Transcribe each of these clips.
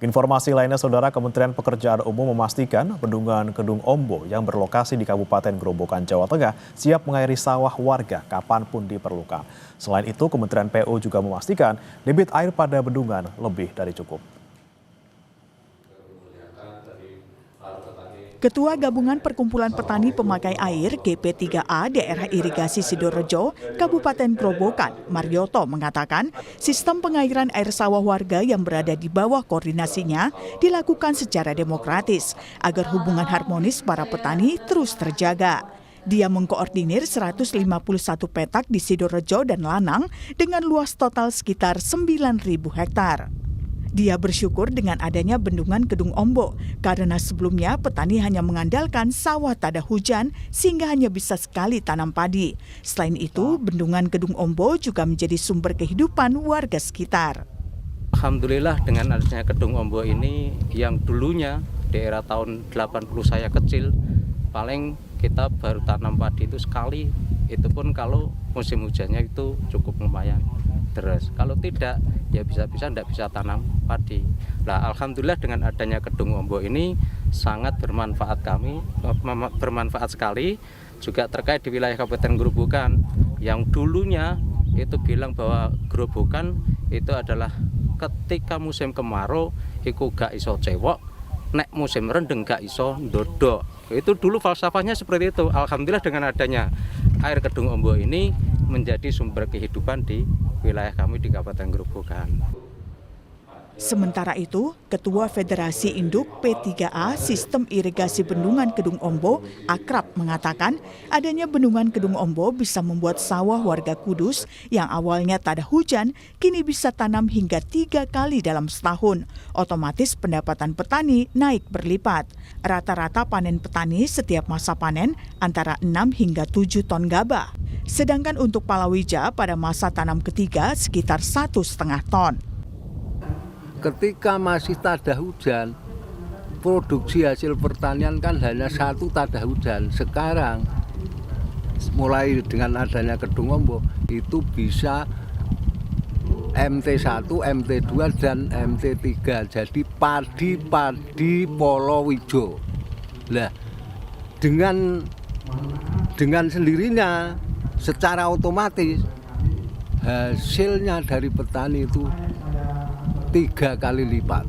Informasi lainnya, Saudara, Kementerian Pekerjaan Umum memastikan bendungan Kedung Ombo yang berlokasi di Kabupaten Grobogan, Jawa Tengah siap mengairi sawah warga kapanpun diperlukan. Selain itu, Kementerian PU juga memastikan debit air pada bendungan lebih dari cukup. Ketua Gabungan Perkumpulan Petani Pemakai Air GP3A Daerah Irigasi Sidorejo, Kabupaten Grobogan, Marioto mengatakan sistem pengairan air sawah warga yang berada di bawah koordinasinya dilakukan secara demokratis agar hubungan harmonis para petani terus terjaga. Dia mengkoordinir 151 petak di Sidorejo dan Lanang dengan luas total sekitar 9.000 hektar. Dia bersyukur dengan adanya bendungan Kedung Ombo karena sebelumnya petani hanya mengandalkan sawah tada hujan sehingga hanya bisa sekali tanam padi. Selain itu, bendungan Kedung Ombo juga menjadi sumber kehidupan warga sekitar. Alhamdulillah dengan adanya Kedung Ombo ini yang dulunya di era tahun 80 saya kecil, paling kita baru tanam padi itu sekali, itu pun kalau musim hujannya itu cukup lumayan deras. Kalau tidak, ya bisa-bisa tidak bisa tanam padi. Nah, alhamdulillah dengan adanya Kedung Ombo ini sangat bermanfaat bermanfaat sekali. Juga terkait di wilayah Kabupaten Grobogan yang dulunya itu bilang bahwa Grobogan itu adalah ketika musim kemarau iku gak iso cewok, nek musim rendeng gak iso ndodok. Itu dulu falsafahnya seperti itu. Alhamdulillah dengan adanya air Kedung Ombo ini menjadi sumber kehidupan di wilayah kami di Kabupaten Grobogan. Sementara itu, Ketua Federasi Induk P3A Sistem Irigasi Bendungan Kedung Ombo, Akrab, mengatakan adanya bendungan Kedung Ombo bisa membuat sawah warga Kudus yang awalnya tak ada hujan, kini bisa tanam hingga 3 kali dalam setahun. Otomatis pendapatan petani naik berlipat. Rata-rata panen petani setiap masa panen antara 6 hingga 7 ton gabah. Sedangkan untuk palawija pada masa tanam ketiga sekitar 1,5 ton. Ketika masih tak ada hujan, produksi hasil pertanian kan hanya 1 tak ada hujan. Sekarang, mulai dengan adanya Kedung Ombo, itu bisa MT1, MT2, dan MT3. Jadi padi polowijo. Nah, dengan sendirinya, secara otomatis, hasilnya dari petani itu 3 kali lipat.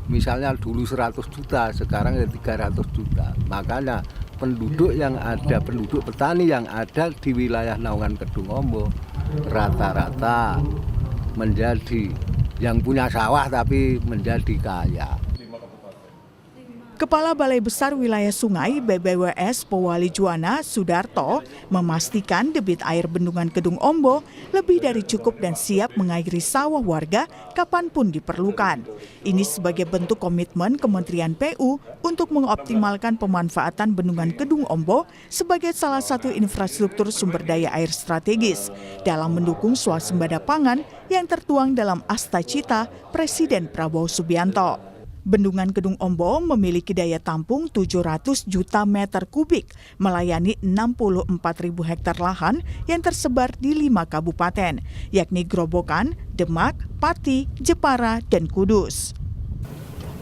Misalnya dulu 100 juta, sekarang ya 300 juta. Makanya penduduk petani yang ada di wilayah naungan Kedung Ombo rata-rata menjadi yang punya sawah tapi menjadi kaya. Kepala Balai Besar Wilayah Sungai BBWS Powali Juwana Sudarto memastikan debit air bendungan Kedung Ombo lebih dari cukup dan siap mengairi sawah warga kapanpun diperlukan. Ini sebagai bentuk komitmen Kementerian PU untuk mengoptimalkan pemanfaatan bendungan Kedung Ombo sebagai salah satu infrastruktur sumber daya air strategis dalam mendukung swasembada pangan yang tertuang dalam Asta Cita Presiden Prabowo Subianto. Bendungan Kedung Ombo memiliki daya tampung 700 juta meter kubik, melayani 64.000 hektar lahan yang tersebar di 5 kabupaten, yakni Grobogan, Demak, Pati, Jepara, dan Kudus.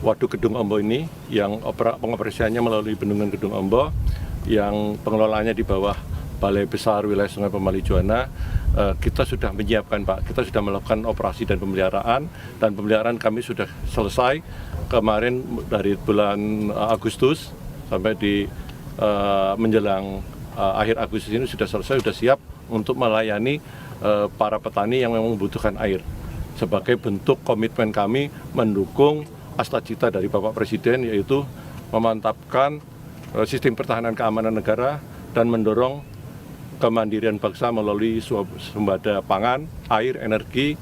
Waduk Kedung Ombo ini yang pengoperasiannya melalui Bendungan Kedung Ombo, yang pengelolaannya di bawah Balai Besar Wilayah Sungai Powali Juwana, kita sudah menyiapkan, Pak. Kita sudah melakukan operasi dan pemeliharaan kami sudah selesai kemarin dari bulan Agustus sampai di menjelang akhir Agustus ini sudah selesai, sudah siap untuk melayani para petani yang memang membutuhkan air. Sebagai bentuk komitmen kami mendukung Asta Cita dari Bapak Presiden, yaitu memantapkan sistem pertahanan keamanan negara dan mendorong kemandirian bangsa melalui sumber pangan, air, energi,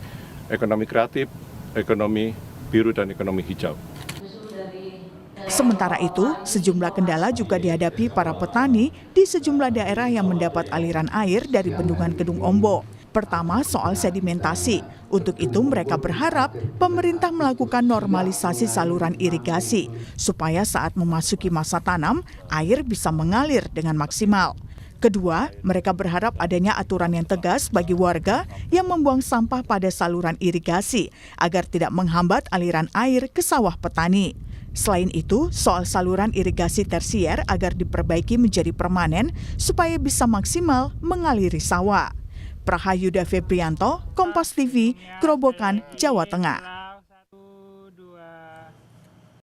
ekonomi kreatif, ekonomi biru, dan ekonomi hijau. Sementara itu, sejumlah kendala juga dihadapi para petani di sejumlah daerah yang mendapat aliran air dari bendungan Kedung Ombo. Pertama, soal sedimentasi. Untuk itu, mereka berharap pemerintah melakukan normalisasi saluran irigasi supaya saat memasuki masa tanam, air bisa mengalir dengan maksimal. Kedua, mereka berharap adanya aturan yang tegas bagi warga yang membuang sampah pada saluran irigasi agar tidak menghambat aliran air ke sawah petani. Selain itu, soal saluran irigasi tersier agar diperbaiki menjadi permanen supaya bisa maksimal mengaliri sawah. Prahayuda Febrianto, Kompas TV, Grobogan, Jawa Tengah.